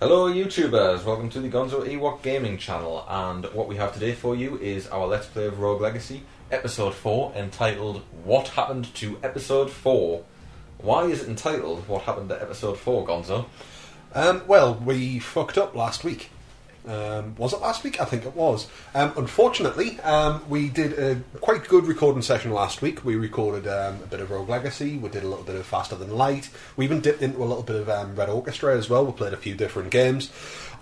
Hello YouTubers, welcome to the GonzoEwok gaming channel, and what we have today for you is our Let's Play of Rogue Legacy, Episode 4, entitled What Happened to Episode 4? Why is it entitled What Happened to Episode 4, Gonzo? Well, we fucked up last week. Was it last week? I think it was. Unfortunately, we did a quite good recording session last week. We recorded a bit of Rogue Legacy, we did a little bit of Faster Than Light, we even dipped into a little bit of Red Orchestra as well. We played a few different games.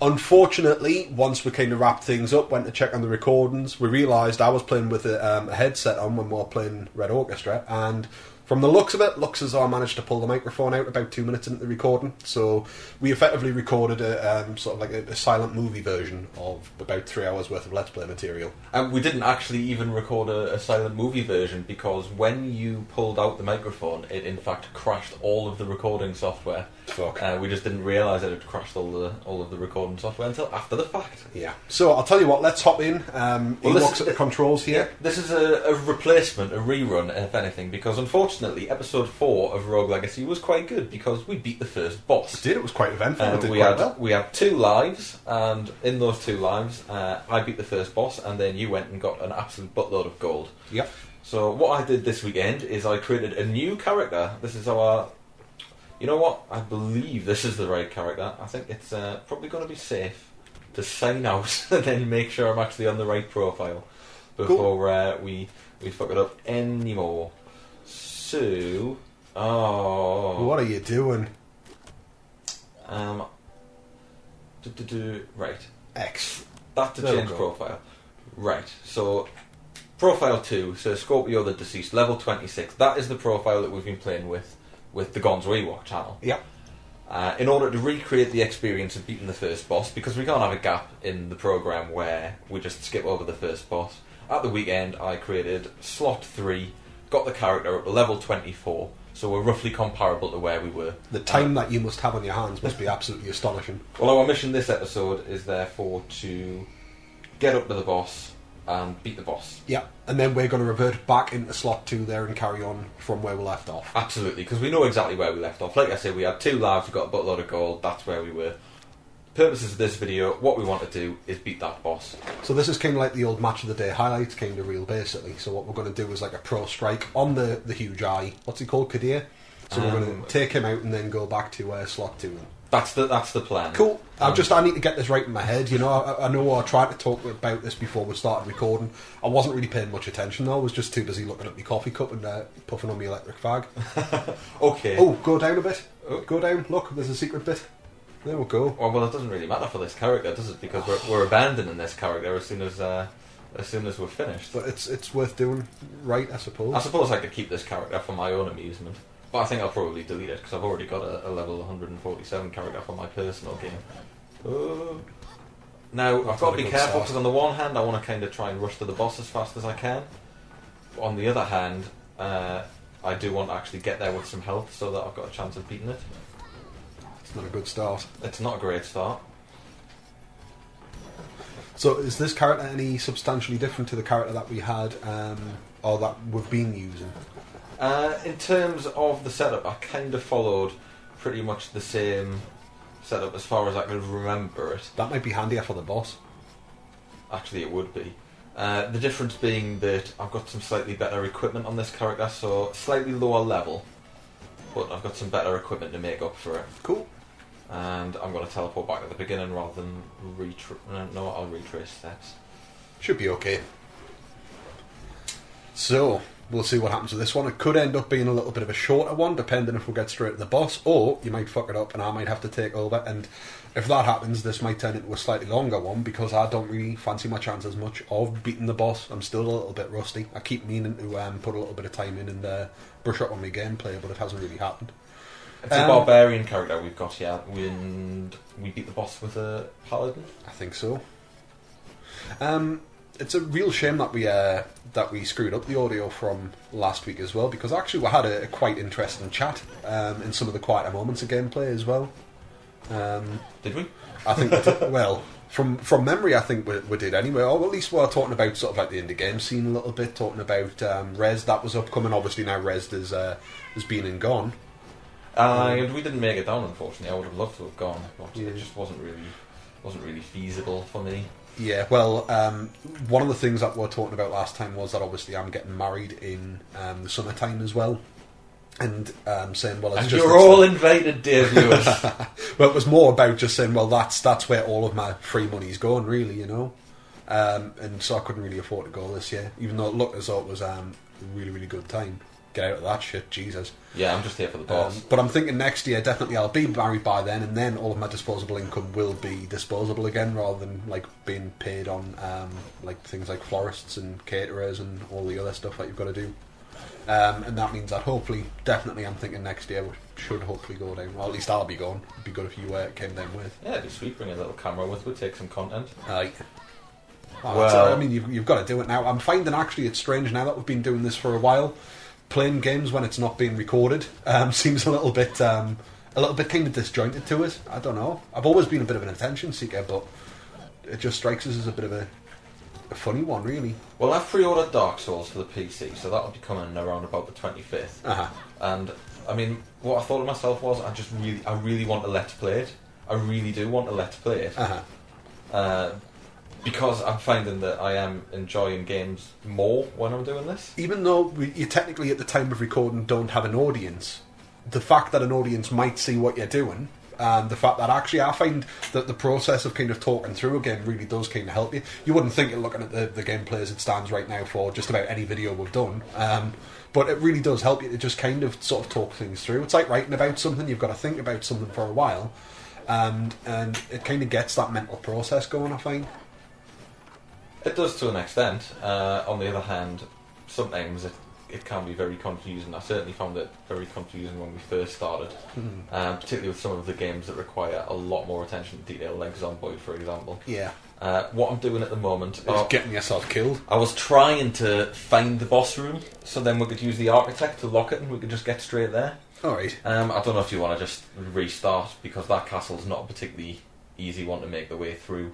Unfortunately, once we kind of wrapped things up, went to check on the recordings, we realised I was playing with a headset on when we were playing Red Orchestra, and from the looks of it, looks as though I managed to pull the microphone out about 2 minutes into the recording. So we effectively recorded a sort of like a silent movie version of about 3 hours worth of Let's Play material. And we didn't actually even record a silent movie version, because when you pulled out the microphone, it in fact crashed all of the recording software. Fuck. We just didn't realise that it had crashed all of the recording software until after the fact. Yeah. So I'll tell you what, let's hop in. He looks at the controls here. Yeah, this is a replacement, a rerun, if anything, because unfortunately Episode 4 of Rogue Legacy was quite good, because we beat the first boss. It was quite eventful. We had 2 lives, and in those 2 lives, I beat the first boss, and then you went and got an absolute buttload of gold. Yep. So what I did this weekend is I created a new character. This is our... You know what? I believe this is the right character. I think it's probably going to be safe to sign out and then make sure I'm actually on the right profile before we fuck it up anymore. So... Oh... What are you doing? Right. X. That's to change profile. Right. So... Profile 2 says Scorpio the Deceased, level 26. That is the profile that we've been playing with the GonzoEwok channel. Yep. In order to recreate the experience of beating the first boss, because we can't have a gap in the program where we just skip over the first boss, at the weekend I created slot 3, got the character up to level 24, so we're roughly comparable to where we were. The time that you must have on your hands must be absolutely astonishing. Well, our mission this episode is therefore to get up to the boss and beat the boss. Yeah, and then we're going to revert back into slot 2 there and carry on from where we left off. Absolutely, because we know exactly where we left off. Like I said, we had 2 lives, we got a buttload of gold, that's where we were. Purposes of this video, what we want to do is beat that boss. So this is kind of like the old Match of the Day highlights kind of reel, basically. So what we're going to do is like a pro strike on the huge eye. What's he called? Kadir? So we're going to take him out and then go back to slot 2. That's the plan. Cool. I need to get this right in my head. You know, I know I tried to talk about this before we started recording. I wasn't really paying much attention though. I was just too busy looking at my coffee cup and puffing on my electric fag. Okay. Oh, go down a bit. Go down. Look, there's a secret bit. There we go. Well, it doesn't really matter for this character, does it? Because we're abandoning this character as soon as we're finished. But it's worth doing, right? I suppose. I suppose I could keep this character for my own amusement. But I think I'll probably delete it, because I've already got a level 147 character for my personal game. Oh. Now, I've got to be careful, because on the one hand I want to kind of try and rush to the boss as fast as I can. On the other hand, I do want to actually get there with some health, so that I've got a chance of beating it. It's not a good start. It's not a great start. So is this character any substantially different to the character that we had, or that we've been using? In terms of the setup, I kind of followed pretty much the same setup as far as I could remember it. That might be handier for the boss. Actually, it would be. The difference being that I've got some slightly better equipment on this character, so slightly lower level, but I've got some better equipment to make up for it. Cool. And I'm going to teleport back to the beginning rather than I'll retrace steps. Should be okay. So, we'll see what happens with this one. It could end up being a little bit of a shorter one, depending if we get straight to the boss, or you might fuck it up and I might have to take over, and if that happens, this might turn into a slightly longer one, because I don't really fancy my chances much of beating the boss. I'm still a little bit rusty. I keep meaning to put a little bit of time in and brush up on my gameplay, but it hasn't really happened. It's a barbarian character we've got here, and we beat the boss with a paladin? I think so. It's a real shame that we screwed up the audio from last week as well, because actually we had a quite interesting chat in some of the quieter moments of gameplay as well. Did we? I think we did, well, from memory I think we did anyway, or at least we were talking about sort of like the indie game scene a little bit, talking about Res that was upcoming. Obviously now Res has been and gone. And we didn't make it down, unfortunately. I would have loved to have gone, but Yeah. it just wasn't really feasible for me. Yeah, well, one of the things that we were talking about last time was that obviously I'm getting married in the summertime as well. And saying, well, it's And just... you're all invited, dear viewers. Well, it was more about just saying, well, that's where all of my free money's going, really, you know. And so I couldn't really afford to go this year, even though it looked as though it was a really, really good time. Get out of that shit, Jesus. Yeah, I'm just here for the boss. But I'm thinking next year, definitely I'll be married by then, and then all of my disposable income will be disposable again, rather than like being paid on like things like florists and caterers and all the other stuff that you've got to do. And that means that hopefully, definitely, I'm thinking next year we should hopefully go down. Well, at least I'll be going. It'd be good if you came down with. Yeah, it'd be sweet. Bring a little camera with. We'll take some content. Aye. Well, I mean, you've got to do it now. I'm finding actually it's strange now that we've been doing this for a while. Playing games when it's not being recorded seems a little bit kind of disjointed to us. I don't know. I've always been a bit of an attention seeker, but it just strikes us as a bit of a funny one, really. Well, I've pre-ordered Dark Souls for the PC, so that'll be coming around about the 25th. Uh-huh. And I mean, what I thought of myself was, I really want to let's play it. I really do want to let's play it. Uh-huh. Because I'm finding that I am enjoying games more when I'm doing this. Even though you technically at the time of recording don't have an audience, the fact that an audience might see what you're doing, and the fact that actually I find that the process of kind of talking through a game really does kind of help you. You wouldn't think it looking at the gameplay as it stands right now for just about any video we've done, but it really does help you to just kind of sort of talk things through. It's like writing about something. You've got to think about something for a while, and it kind of gets that mental process going, I find. It does to an extent. On the other hand, sometimes it can be very confusing. I certainly found it very confusing when we first started, particularly with some of the games that require a lot more attention to detail, like Zomboid, for example. Yeah. What I'm doing at the moment Is getting yourself killed. I was trying to find the boss room, so then we could use the architect to lock it and we could just get straight there. Alright. I don't know if you want to just restart, because that castle's not a particularly easy one to make the way through.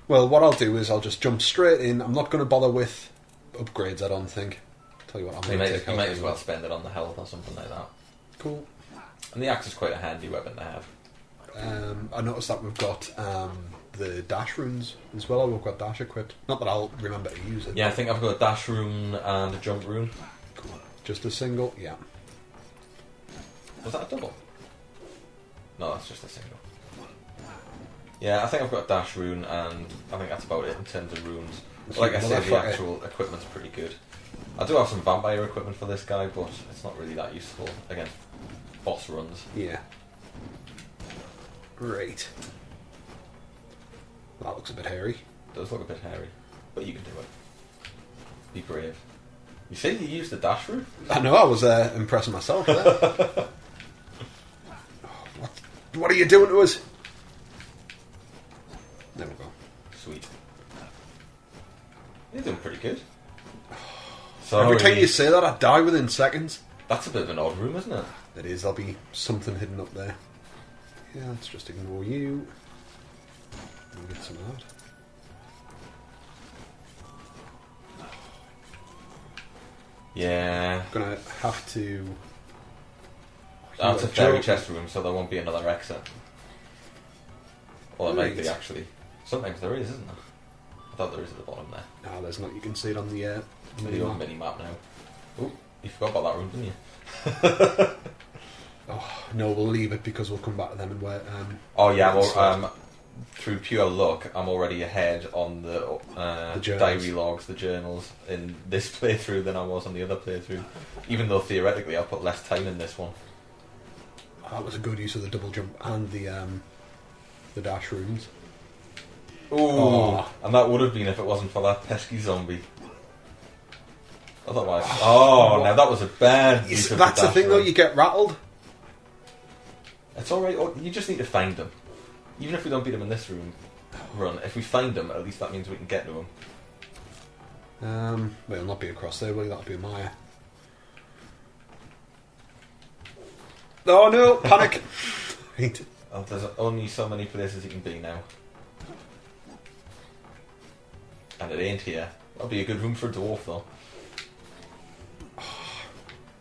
Well, what I'll do is I'll just jump straight in. I'm not going to bother with upgrades, I don't think. Tell you what, You might as well spend it on the health or something like that. Cool. And the axe is quite a handy weapon to have. I noticed that we've got the dash runes as well. We've got dash equipped. Not that I'll remember to use it. Yeah, I think I've got a dash rune and a jump rune. Cool. Just a single? Yeah. Was that a double? No, that's just a single. Yeah, I think I've got a dash rune, and I think that's about it in terms of runes. Like I said, the actual equipment's pretty good. I do have some vampire equipment for this guy, but it's not really that useful against boss runs. Yeah. Great. That looks a bit hairy. It does look a bit hairy, but you can do it. Be brave. You say you used the dash rune? I know, I was impressing myself there. What are you doing to us? There we go. Sweet. You're doing pretty good. Every time you say that, I die within seconds. That's a bit of an odd room, isn't it? It is. There'll be something hidden up there. Yeah, let's just ignore you. And get some of that. Yeah. I'm gonna have to... That's a fairy chest room, so there won't be another exit. Well, it might be, Right. actually. Sometimes there is, isn't there? I thought there is at the bottom there. No, there's not. You can see it on the Video mini-map now. Oh, you forgot about that room, didn't you? Oh, no, we'll leave it because we'll come back to them and where... Oh yeah, well, through pure luck, I'm already ahead on the diary logs, the journals, in this playthrough than I was on the other playthrough. Even though theoretically I'll put less time in this one. That was a good use of the double jump and the dash runes. Ooh, Oh. And that would have been if it wasn't for that pesky zombie. Otherwise, now that was a bad use of the That's the dash thing, though. rune. You get rattled. It's alright, you just need to find them. Even if we don't beat them in this run, if we find them, at least that means we can get to them. Well, it'll not be across there, will it? That'll be a Maya. Oh no, panic! Right. Oh, there's only so many places you can be now. And it ain't here. That'll be a good room for a dwarf, though.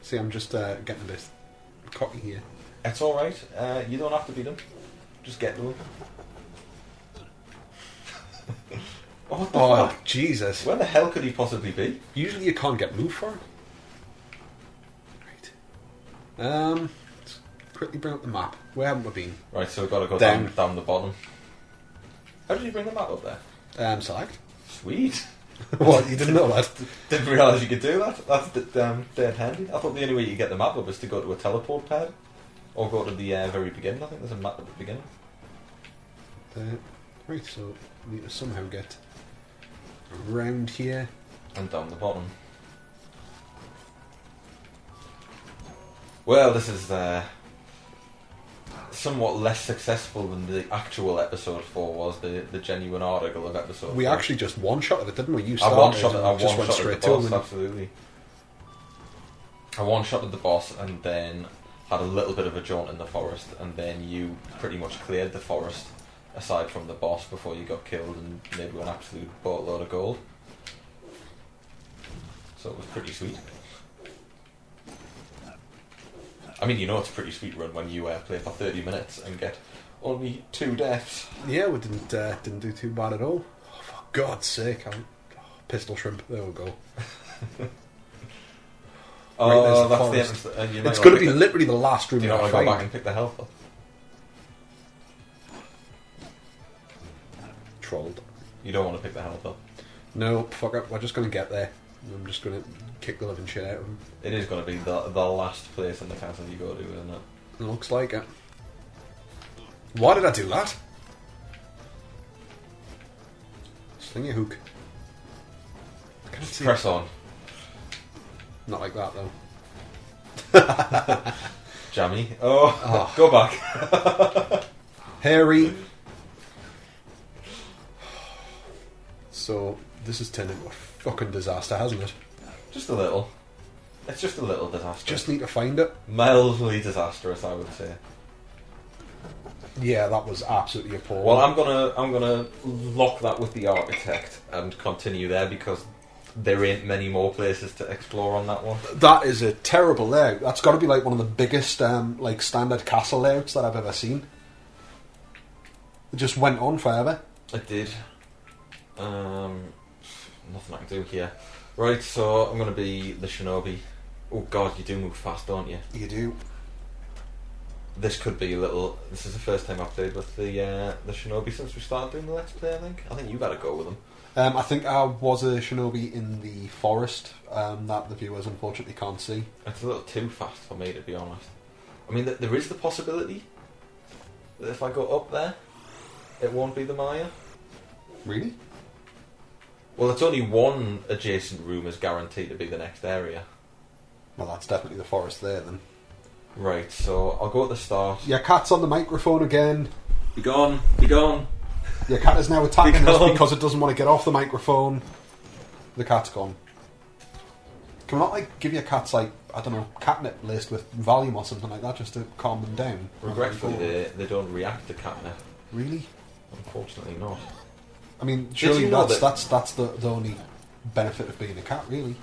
See, I'm just getting a bit cocky here. It's alright. You don't have to beat him. Just get to him. Oh, what the fuck? Jesus. Where the hell could he possibly be? Usually you can't get moved for him. Right. Let's quickly bring up the map. Where haven't we been? Right, so we've got to go Down. down the bottom. How did you bring the map up there? Select. Sweet. What, you didn't know that? Didn't realise you could do that. That's dead handy. I thought the only way you get the map up is to go to a teleport pad. Or go to the very beginning. I think there's a map at the beginning. Right, so we need to somehow get around here. And down the bottom. Well, this is somewhat less successful than the actual episode 4 was, the genuine article of episode 4. We actually just one-shotted it, didn't we? You I started one-shotted and just went the straight to boss, him. absolutely. I one-shotted the boss and then had a little bit of a jaunt in the forest, and then you pretty much cleared the forest aside from the boss before you got killed and made an absolute boatload of gold. So it was pretty sweet. I mean, you know it's a pretty sweet run when you play for 30 minutes and get only 2 deaths. Yeah, we didn't do too bad at all. Oh, for God's sake, pistol shrimp. There we go. Oh, right, that's the entrance. It's going to be literally the last room you I want to find. go back and pick the health up? Trolled. You don't want to pick the health up? No, fuck it. We're just going to get there. I'm just going to kick the living shit out of him. It is going to be the last place in the castle you go to, isn't it? It looks like it. Why did I do that? Sling your hook. I can't see. Press on. Not like that though. Jammy. Oh, go back. Hairy. So, this has turned into a fucking disaster, hasn't it? Just a little. It's just a little disastrous. Just need to find it. Mildly disastrous, I would say. Yeah, that was absolutely appalling. Well, I'm gonna lock that with the architect and continue there because there ain't many more places to explore on that one. That is a terrible layout. That's got to be like one of the biggest like standard castle layouts that I've ever seen. It just went on forever. It did. Nothing I can do here. Right, so I'm going to be the shinobi. Oh god, you do move fast, don't you? You do. This could be a little... This is the first time I've played with the shinobi since we started doing the Let's Play, I think. I think you better go with them. I think I was a shinobi in the forest that the viewers unfortunately can't see. It's a little too fast for me, to be honest. I mean, there is the possibility that if I go up there, it won't be the Maya. Really? Well, it's only one adjacent room is guaranteed to be the next area. Well, that's definitely the forest there then. Right, so I'll go at the start. Your cat's on the microphone again. Be gone, be gone. Your cat is now attacking us because it doesn't want to get off the microphone. The cat's gone. Can we not like give your cats like, I don't know, catnip laced with Valium or something like that just to calm them down? Regretfully, they don't react to catnip. Really? Unfortunately not. I mean, surely you know that's the only benefit of being a cat, really.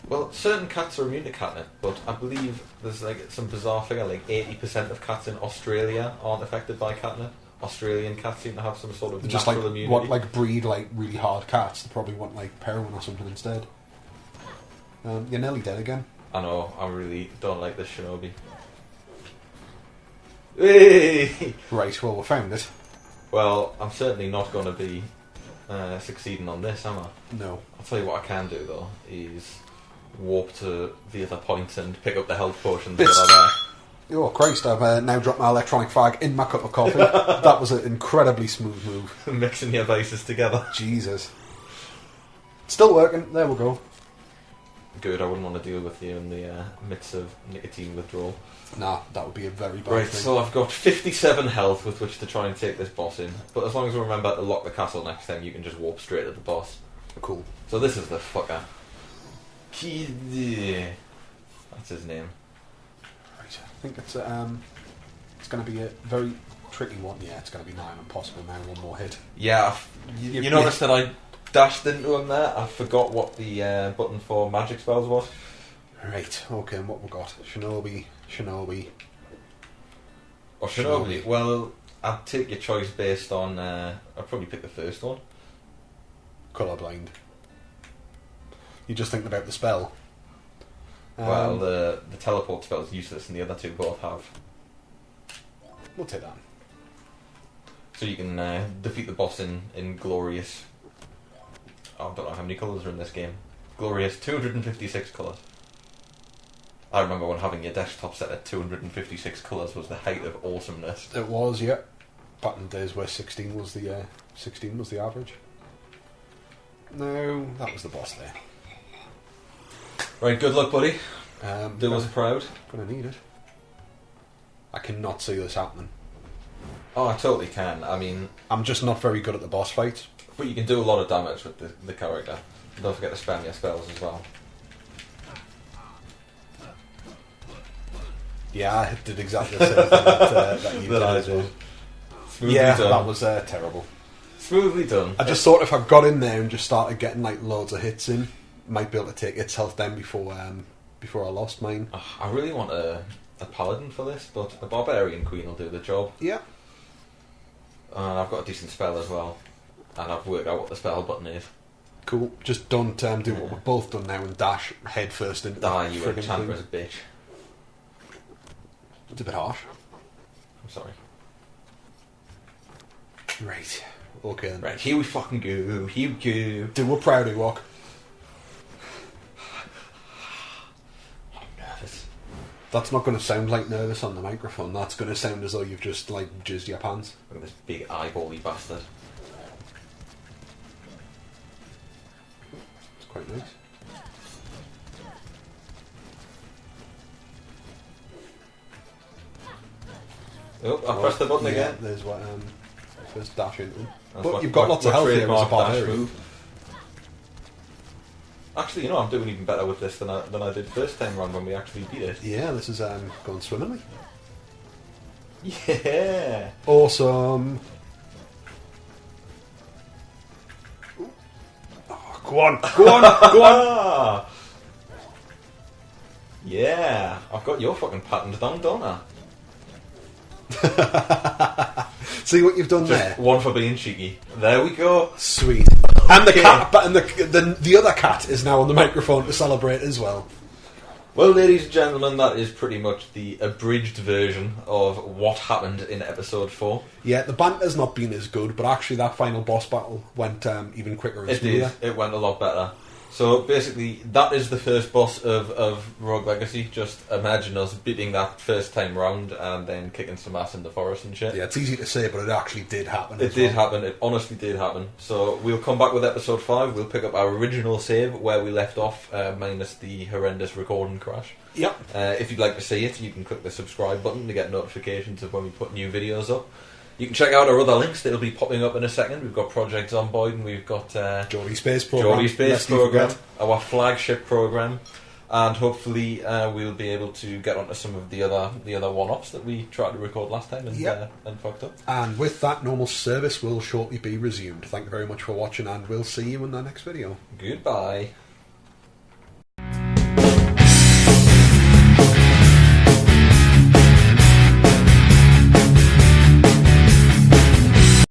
Well, certain cats are immune to catnip, but I believe there's like some bizarre figure, like 80% of cats in Australia aren't affected by catnip. Australian cats seem to have some sort of Just natural like immunity. what, like breed like really hard cats. They probably want like heroin or something instead. You're nearly dead again. I know. I really don't like this shinobi. Hey! Right. Well, we found it. Well, I'm certainly not going to be succeeding on this, am I? No. I'll tell you what I can do though is warp to the other point and pick up the health potions that are there. Oh Christ! I've now dropped my electronic fag in my cup of coffee. That was an incredibly smooth move. Mixing your vices together. Jesus. Still working. There we go. Good, I wouldn't want to deal with you in the midst of nicotine withdrawal. Nah, that would be a very bad Right, thing. so I've got 57 health with which to try and take this boss in. But as long as we remember to lock the castle next time, you can just warp straight at the boss. Cool. So this is the fucker. Kid. That's his name. Right, I think it's going to be a very tricky one. Yeah, it's going to be nigh impossible now. One more hit. Yeah, you noticed that I dashed into him there? I forgot what the button for magic spells was. Right, okay, and what we got? Shinobi. Or Shinobi? Well, I'd take your choice based on... I'd probably pick the first one. Colourblind. You just thinking about the spell. Well, the teleport spell is useless and the other two both have. We'll take that. So you can defeat the boss in glorious... I don't know how many colours are in this game. Glorious 256 colours. I remember when having your desktop set at 256 colours was the height of awesomeness. It was, yeah. Back in the days where 16 was the average. No, that was the boss there. Right, good luck, buddy. Do us I'm proud. gonna need it. I cannot see this happening. Oh, I totally can. I mean... I'm just not very good at the boss fights. But you can do a lot of damage with the character. And don't forget to spam your spells as well. Yeah, I did exactly the same thing that you did as well. Smoothly Yeah, done. that was terrible. Smoothly done. I just thought if I got in there and just started getting like loads of hits in, might be able to take its health down before I lost mine. I really want a paladin for this, but a barbarian queen will do the job. Yeah. And I've got a decent spell as well. And I've worked out what the spell button is. Cool. Just don't do what we've both done now and dash head first into Ah, the you friggin' enchantress thing. bitch. It's a bit harsh. I'm sorry. Right. Okay then. Right, here we fucking go. Here we go. Do a proudy walk. I'm nervous. That's not going to sound like nervous on the microphone. That's going to sound as though you've just like jizzed your pants. Look at this big eyeball-y bastard. It's quite nice. Oh, I pressed the button Yeah, again. there's what first dash into them. That's But what- you've got lots of what health here as a trademark dash barbarian. move. Actually, you know, I'm doing even better with this than I did first time round when we actually beat it. Yeah, this is going swimmingly. Yeah. Awesome. Oh, go on, go on, go on. Ah. Yeah, I've got your fucking patterns down, don't I? See what you've done Just there? one for being cheeky. There we go. Sweet. And the Okay. cat, and the other cat is now on the microphone to celebrate as well. Well, ladies and gentlemen, that is pretty much the abridged version of what happened in episode 4. Yeah, the banter's not been as good, but actually that final boss battle went even quicker and It smoother. did. It went a lot better. So basically, that is the first boss of Rogue Legacy. Just imagine us beating that first time round and then kicking some ass in the forest and shit. Yeah, it's easy to say, but it actually did happen. It as did well. happen. It honestly did happen. So we'll come back with episode 5. We'll pick up our original save where we left off, minus the horrendous recording crash. Yep. If you'd like to see it, you can click the subscribe button to get notifications of when we put new videos up. You can check out our other links that'll be popping up in a second. We've got Project Zomboid and we've got Geordie Space Program. Geordie Space Lest you Program, forget. our flagship program, and hopefully we'll be able to get onto some of the other one-offs that we tried to record last time and fucked up. And with that, normal service will shortly be resumed. Thank you very much for watching, and we'll see you in the next video. Goodbye.